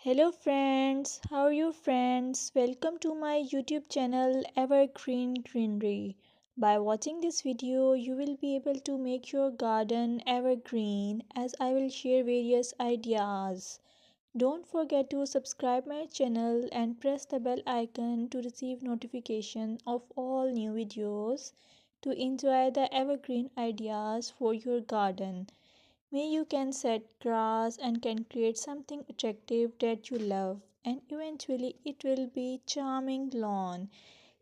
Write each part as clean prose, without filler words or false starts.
Hello friends, how are you friends? Welcome to my YouTube channel Evergreen Greenery. By watching this video, you will be able to make your garden evergreen as I will share various ideas. Don't forget to subscribe my channel and press the bell icon to receive notification of all new videos to enjoy the evergreen ideas for your garden. May you can set grass and can create something attractive that you love and eventually it will be charming lawn.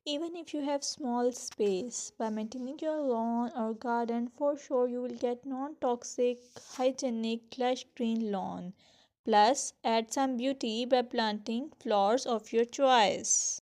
Even if you have small space, by maintaining your lawn or garden for sure you will get non-toxic, hygienic, lush green lawn. Plus add some beauty by planting flowers of your choice.